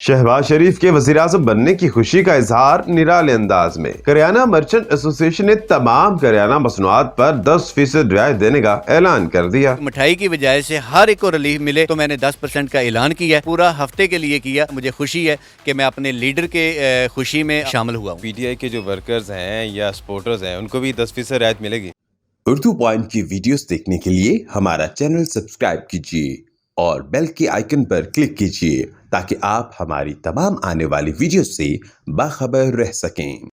शहबाज शरीफ के वज़ीर-ए-आज़म बनने की खुशी का इजहार निराले अंदाज में। करियाना मर्चेंट एसोसिएशन ने तमाम करियाना मसनूआत पर 10% रियायत देने का ऐलान कर दिया। मिठाई की वजह से हर एक को रिलीफ मिले तो मैंने 10% का ऐलान किया, पूरा हफ्ते के लिए किया। मुझे खुशी है कि मैं अपने लीडर के खुशी में शामिल हुआ हूँ। पीटीआई के जो वर्कर्स हैं या सपोर्टर्स हैं उनको भी 10% रियायत मिलेगी। उर्दू पॉइंट की वीडियोस देखने के लिए हमारा चैनल सब्सक्राइब कीजिए और बेल के आइकन पर क्लिक कीजिए ताकि आप हमारी तमाम आने वाली वीडियो से बाखबर रह सकें।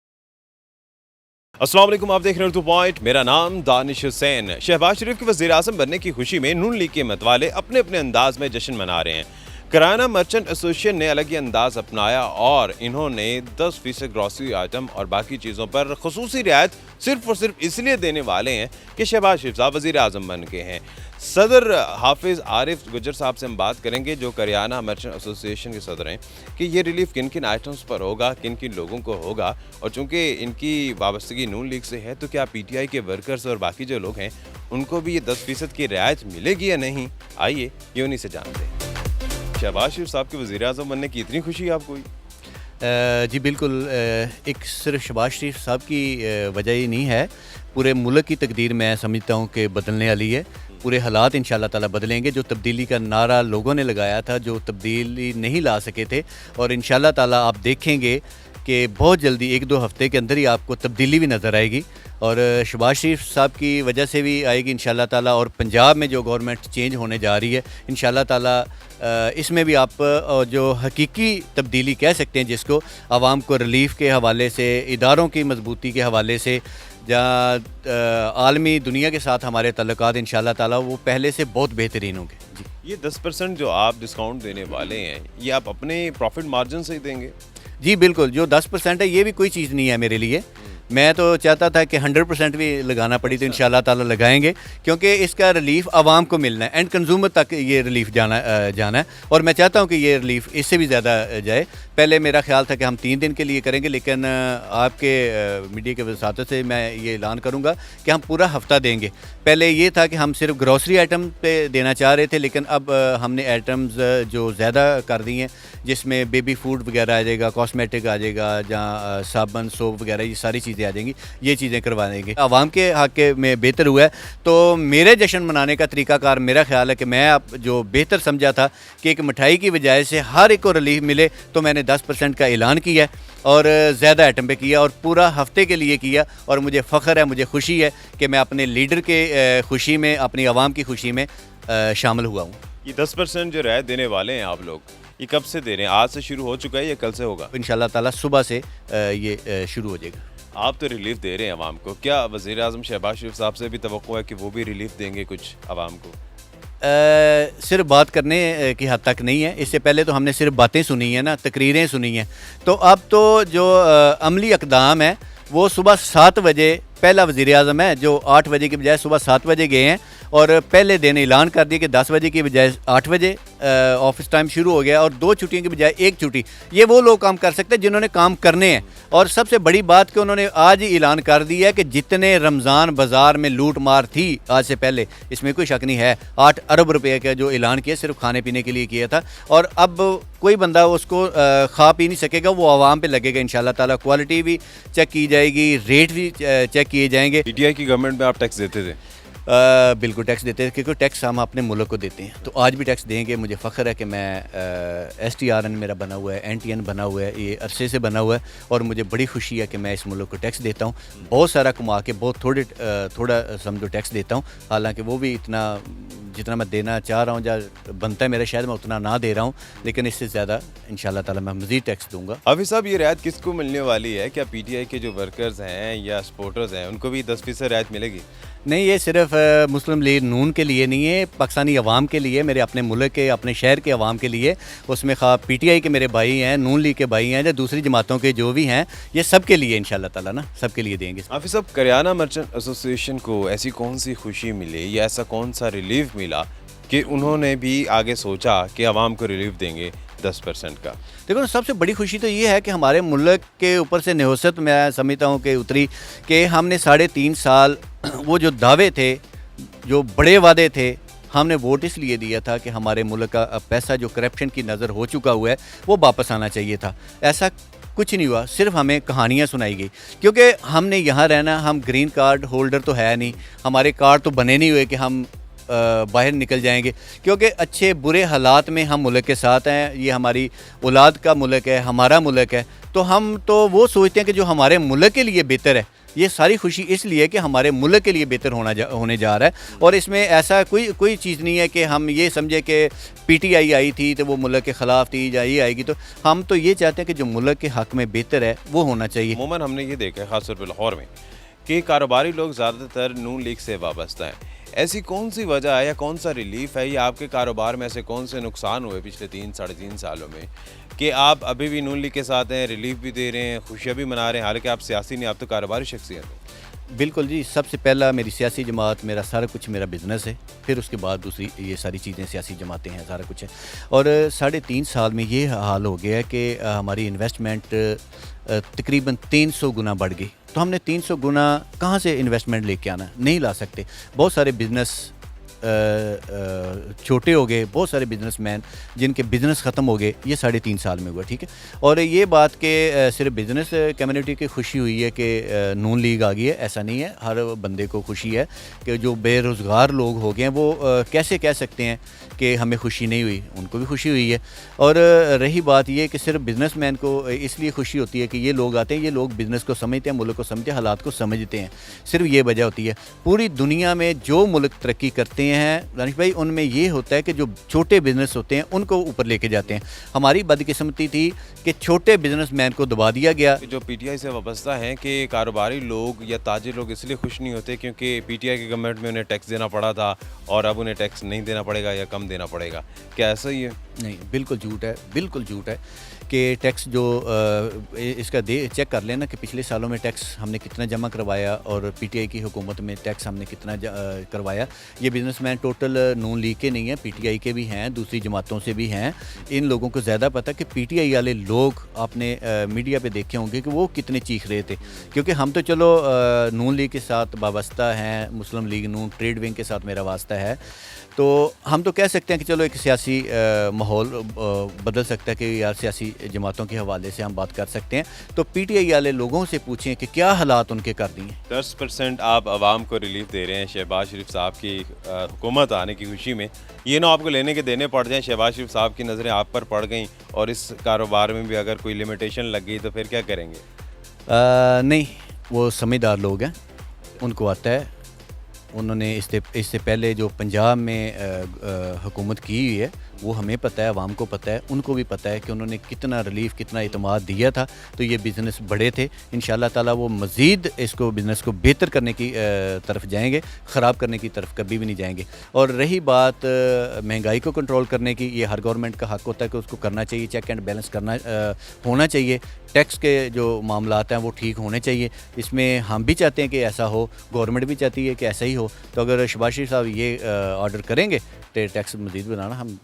अस्सलाम वालेकुम, आप देख रहे हैं उर्दू पॉइंट। मेरा नाम दानिश हुसैन। शहबाज शरीफ के वज़ीर आज़म बनने की खुशी में नून लीग के मतवाले अपने अपने अंदाज में जश्न मना रहे हैं। कराना मर्चेंट एसोसिएशन ने अलग ही अंदाज अपनाया और इन्होंने 10% ग्रॉसरी आइटम और बाकी चीज़ों पर खसूसी रियायत सिर्फ और सिर्फ इसलिए देने वाले हैं कि शहबाज शरीफ साहब वज़ीर आज़म बन के हैं। सदर हाफिज़ आरिफ गुजर साहब से हम बात करेंगे जो करियाना मर्चेंट एसोसिएशन के सदर हैं कि ये रिलीफ किन किन आइटम्स पर होगा, किन किन लोगों को होगा, और चूँकि इनकी वाबस्तगी नून लीग से है तो क्या पीटीआई के वर्कर्स और बाकी जो लोग हैं उनको भी ये 10% की रियायत मिलेगी या नहीं। आइए ये उन्हीं से जानते हैं। शहबाज शरीफ साहब के वज़ीर आज़म बनने की इतनी खुशी है आपको? जी बिल्कुल, एक सिर्फ शहबाज शरीफ साहब की वजह ही नहीं है, पूरे मुल्क की तकदीर मैं समझता हूँ कि बदलने वाली है। पूरे हालात इंशाल्लाह ताला बदलेंगे। जो तब्दीली का नारा लोगों ने लगाया था, जो तब्दीली नहीं ला सके थे, और इंशाल्लाह ताला आप देखेंगे कि बहुत जल्दी 1-2 हफ़्ते के अंदर ही आपको तब्दीली भी नज़र आएगी और शहबाज शरीफ साहब की वजह से भी आएगी इंशाल्लाह ताला। और पंजाब में जो गवर्नमेंट चेंज होने जा रही है इंशाल्लाह ताला, इसमें भी आप जो हकीकी तब्दीली कह सकते हैं जिसको, आवाम को रिलीफ के हवाले से, इदारों की मजबूती के हवाले से, जहाँ आलमी दुनिया के साथ हमारे तल्लुकात इंशाल्लाह ताला वो पहले से बहुत बेहतरीन होंगे। जी, ये 10% जो आप डिस्काउंट देने वाले हैं ये आप अपने प्रॉफिट मार्जिन से ही देंगे? जी बिल्कुल, जो 10% है ये भी कोई चीज़ नहीं है मेरे लिए। मैं तो चाहता था कि 100% भी लगाना पड़ी तो इंशाल्लाह ताला लगाएंगे, क्योंकि इसका रिलीफ आवाम को मिलना है, एंड कंज्यूमर तक ये रिलीफ जाना है। और मैं चाहता हूँ कि ये रिलीफ इससे भी ज़्यादा जाए। पहले मेरा ख्याल था कि हम 3 दिन के लिए करेंगे, लेकिन आपके मीडिया के वसातत से मैं ये ऐलान करूँगा कि हम पूरा हफ्ता देंगे। पहले ये था कि हम सिर्फ ग्रॉसरी आइटम पे देना चाह रहे थे, लेकिन अब हमने आइटम्स जो ज़्यादा कर दी हैं, जिसमें बेबी फूड वगैरह आ जाएगा, कॉस्मेटिक आ जाएगा, जहाँ साबुन सोप वगैरह ये सारी चीज़ें आ जाएंगी, ये चीज़ें करवा देंगे। आवाम के हक़ में बेहतर हुआ है। तो मेरे जश्न मनाने का तरीक़ाकार मेरा ख्याल है कि मैं अब जो बेहतर समझा था कि एक मिठाई की बजाय से हर एक को रिलीफ मिले, तो मैंने 10% का ऐलान किया और ज़्यादा आइटम पे किया और पूरा हफ्ते के लिए किया। और मुझे फ़ख्र है, मुझे खुशी है कि मैं अपने लीडर के खुशी में, अपनी आवाम की खुशी में शामिल हुआ हूँ। ये 10% जो रियायत देने वाले हैं आप लोग, ये कब से दे रहे हैं? आज से शुरू हो चुका है या कल से होगा? इंशाल्लाह ताला सुबह से ये शुरू हो जाएगा। आप तो रिलीफ दे रहे हैं आवाम को, क्या वज़ीर आज़म शहबाज शरीफ साहब से भी तवक्को है कि वो भी रिलीफ देंगे कुछ आवाम को? सिर्फ बात करने की हद तक नहीं है। इससे पहले तो हमने सिर्फ बातें सुनी हैं ना, तकरीरें सुनी हैं। तो अब तो जो अमली इक़दाम है वो सुबह 7 बजे, पहला वज़ीर आज़म है जो 8 बजे की बजाय सुबह 7 बजे गए हैं और पहले दिन ऐलान कर दिया कि 10 बजे की बजाय 8 बजे ऑफिस टाइम शुरू हो गया और 2 छुट्टियों की बजाय 1 छुट्टी। ये वो लोग काम कर सकते हैं जिन्होंने काम करने हैं। और सबसे बड़ी बात कि उन्होंने आज ही ऐलान कर दिया है कि जितने रमज़ान बाज़ार में लूट मार थी आज से पहले, इसमें कोई शक नहीं है, 8 अरब रुपये का जो ऐलान किया सिर्फ खाने पीने के लिए किया था, और अब कोई बंदा उसको खा पी नहीं सकेगा, वो आवाम पे लगेगा इंशाल्लाह ताला। क्वालिटी भी चेक की जाएगी, रेट भी चेक किए जाएंगे। पीटीआई की गवर्नमेंट में आप टैक्स देते थे? बिल्कुल टैक्स देते हैं, क्योंकि टैक्स हम अपने मुल्क को देते हैं, तो आज भी टैक्स देंगे। मुझे फ़ख्र है कि मैं STRN मेरा बना हुआ है, NTN बना हुआ है, ये अरसे से बना हुआ है, और मुझे बड़ी खुशी है कि मैं इस मुल्क को टैक्स देता हूँ। बहुत सारा कमा के बहुत थोड़ा समझो टैक्स देता हूँ, हालांकि वो भी इतना जितना मैं देना चाह रहा हूँ या बनता है मेरा, शायद मैं उतना ना दे रहा हूँ, लेकिन इससे ज़्यादा इंशाल्लाह ताला मैं मज़ीद टैक्स दूँगा। हाफिज़ साहब, ये रियायत किसको मिलने वाली है? क्या पीटीआई के जो वर्कर्स हैं या सपोर्टर्स हैं उनको भी 10% रियायत मिलेगी? नहीं, ये सिर्फ मुस्लिम लीग नून के लिए नहीं है, पाकिस्तानी अवाम के लिए, मेरे अपने मुल्क के, अपने शहर के अवाम के लिए। उसमें खा पीटीआई के मेरे भाई हैं, नून लीग के भाई हैं, या दूसरी जमातों के जो भी हैं, ये सब के लिए इंशाल्लाह ताला ना, सब के लिए देंगे। हाफिज़ साहब, करियाना मर्चेंट एसोसिएशन को ऐसी कौन सी खुशी मिली या ऐसा कौन सा रिलीफ मिला कि उन्होंने भी आगे सोचा कि आवाम को रिलीफ देंगे 10% का? देखो, सबसे बड़ी खुशी तो ये है कि हमारे मुल्क के ऊपर से नहुसत मैं समझता हूँ कि उतरी, कि हमने 3.5 साल वो जो दावे थे, जो बड़े वादे थे, ہم نے ووٹ اس لیے دیا تھا کہ ہمارے ملک کا پیسہ جو کرپشن کی نظر ہو چکا ہوا ہے وہ واپس آنا چاہیے تھا. ایسا کچھ نہیں ہوا, صرف ہمیں کہانیاں سنائی گئی, کیونکہ ہم نے یہاں رہنا, ہم گرین کارڈ ہولڈر تو ہے نہیں, ہمارے کارڈ تو بنے نہیں ہوئے کہ ہم باہر نکل جائیں گے, کیونکہ اچھے برے حالات میں ہم ملک کے ساتھ ہیں. یہ ہماری اولاد کا ملک ہے, ہمارا ملک ہے, تو ہم تو وہ سوچتے ہیں کہ جو ہمارے ملک کے لیے بہتر ہے. یہ ساری خوشی اس لیے کہ ہمارے ملک کے لیے بہتر ہونے جا رہا ہے, اور اس میں ایسا کوئی چیز نہیں ہے کہ ہم یہ سمجھے کہ پی ٹی آئی آئی تھی تو وہ ملک کے خلاف تھی یا یہ آئے گی. تو ہم تو یہ چاہتے ہیں کہ جو ملک کے حق میں بہتر ہے وہ ہونا چاہیے. عموماً ہم نے یہ دیکھا ہے خاص طور پہ لاہور میں کہ کاروباری لوگ زیادہ تر نون لیگ سے وابستہ ہیں. ایسی کون سی وجہ ہے یا کون سا ریلیف ہے یا آپ کے کاروبار میں ایسے کون سے نقصان ہوئے پچھلے 3-3.5 سالوں میں کہ آپ ابھی بھی نون لیگ کے ساتھ ہیں, ریلیف بھی دے رہے ہیں, خوشیاں بھی منا رہے ہیں, حالانکہ آپ سیاسی نہیں, آپ تو کاروباری شخصیت ہیں؟ بالکل جی, سب سے پہلا میری سیاسی جماعت, میرا سارا کچھ میرا بزنس ہے, پھر اس کے بعد دوسری یہ ساری چیزیں سیاسی جماعتیں ہیں, سارا کچھ ہے. اور 3.5 سال میں یہ حال ہو گیا ہے کہ ہماری انویسٹمنٹ تقریباً 300 گنا بڑھ گئی. تو ہم نے 300 گنا کہاں سے انویسٹمنٹ لے کے آنا, نہیں لا سکتے. بہت سارے بزنس چھوٹے ہو گئے, بہت سارے بزنس مین جن کے بزنس ختم ہو گئے, یہ 3.5 سال میں ہوا. ٹھیک ہے, اور یہ بات کہ صرف بزنس کمیونٹی کی خوشی ہوئی ہے کہ نون لیگ آ گئی ہے, ایسا نہیں ہے. ہر بندے کو خوشی ہے کہ جو بے روزگار لوگ ہو گئے ہیں وہ کیسے کہہ سکتے ہیں کہ ہمیں خوشی نہیں ہوئی, ان کو بھی خوشی ہوئی ہے. اور رہی بات یہ کہ صرف بزنس مین کو اس لیے خوشی ہوتی ہے کہ یہ لوگ آتے ہیں, یہ لوگ بزنس کو سمجھتے ہیں, ملک کو سمجھتے ہیں, حالات کو سمجھتے ہیں, صرف یہ وجہ ہوتی ہے. پوری دنیا میں جو ملک ترقی کرتے ہیں دانش بھائی, ان میں یہ ہوتا ہے کہ جو چھوٹے بزنس ہوتے ہیں ان کو اوپر لے کے جاتے ہیں. ہماری بدقسمتی تھی کہ چھوٹے بزنس مین کو دبا دیا گیا. جو پی ٹی آئی سے وابستہ ہیں کہ کاروباری لوگ یا تاجر لوگ اس لیے خوش نہیں ہوتے کیونکہ پی ٹی آئی کی گورنمنٹ میں انہیں ٹیکس دینا پڑا تھا اور اب انہیں ٹیکس نہیں دینا پڑے گا یا کم دینا پڑے گا, کیا ایسا ہی ہے؟ نہیں, بالکل جھوٹ ہے, بالکل جھوٹ ہے. کہ ٹیکس جو اس کا چیک کر لینا کہ پچھلے سالوں میں ٹیکس ہم نے کتنا جمع کروایا اور پی ٹی آئی کی حکومت میں ٹیکس ہم نے کتنا کروایا. یہ بزنس مین ٹوٹل نون لیگ کے نہیں ہیں, پی ٹی آئی کے بھی ہیں, دوسری جماعتوں سے بھی ہیں. ان لوگوں کو زیادہ پتہ کہ پی ٹی آئی والے لوگ آپ نے میڈیا پہ دیکھے ہوں گے کہ وہ کتنے چیخ رہے تھے, کیونکہ ہم تو چلو نون لیگ کے ساتھ وابستہ ہیں, مسلم لیگ نون ٹریڈ ونگ کے ساتھ میرا واسطہ ہے, تو ہم تو کہہ سکتے ہیں کہ چلو ایک سیاسی ماحول بدل سکتا ہے کہ یار سیاسی جماعتوں کے حوالے سے ہم بات کر سکتے ہیں. تو پی ٹی آئی والے لوگوں سے پوچھیں کہ کیا حالات ان کے کر دیے. 10% آپ عوام کو ریلیف دے رہے ہیں شہباز شریف صاحب کی حکومت آنے کی خوشی میں, یہ نہ آپ کو لینے کے دینے پڑ جائیں, شہباز شریف صاحب کی نظریں آپ پر پڑ گئیں اور اس کاروبار میں بھی اگر کوئی لمیٹیشن لگ گئی تو پھر کیا کریں گے؟ نہیں, وہ سمجھدار لوگ ہیں, ان کو آتا ہے. انہوں نے اس سے پہلے جو پنجاب میں حکومت کی ہوئی ہے وہ ہمیں پتہ ہے, عوام کو پتہ ہے, ان کو بھی پتہ ہے کہ انہوں نے کتنا ریلیف, کتنا اعتماد دیا تھا. تو یہ بزنس بڑے تھے, انشاءاللہ تعالیٰ وہ مزید اس کو بزنس کو بہتر کرنے کی طرف جائیں گے, خراب کرنے کی طرف کبھی بھی نہیں جائیں گے. اور رہی بات مہنگائی کو کنٹرول کرنے کی, یہ ہر گورنمنٹ کا حق ہوتا ہے کہ اس کو کرنا چاہیے, چیک اینڈ بیلنس کرنا ہونا چاہیے. ٹیکس کے جو معاملات ہیں وہ ٹھیک ہونے چاہیے, اس میں ہم بھی چاہتے ہیں کہ ایسا ہو, گورنمنٹ بھی چاہتی ہے کہ ایسا ہی ہو. تو اگر شہباز شریف صاحب یہ آرڈر کریں گے تو ٹیکس مزید بنانا, ہم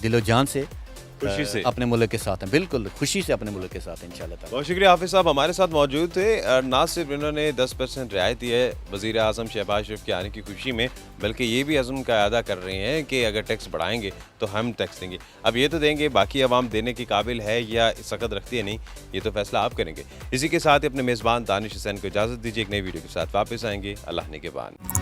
دل و جان سے خوشی سے اپنے ملک کے ساتھ ہیں, بالکل خوشی سے اپنے ملک کے ساتھ ہیں انشاءاللہ تعالیٰ. بہت شکریہ حافظ صاحب, ہمارے ساتھ موجود تھے. نہ صرف انہوں نے 10% رعایت دی ہے وزیر اعظم شہباز شریف کے آنے کی خوشی میں, بلکہ یہ بھی عزم کا اعادہ کر رہے ہیں کہ اگر ٹیکس بڑھائیں گے تو ہم ٹیکس دیں گے. اب یہ تو دیں گے, باقی عوام دینے کے قابل ہے یا سخت رکھتی ہے نہیں, یہ تو فیصلہ آپ کریں گے. اسی کے ساتھ اپنے میزبان دانش حسین کو اجازت دیجیے, ایک نئی ویڈیو کے ساتھ واپس آئیں گے. اللہ نے کے بعد.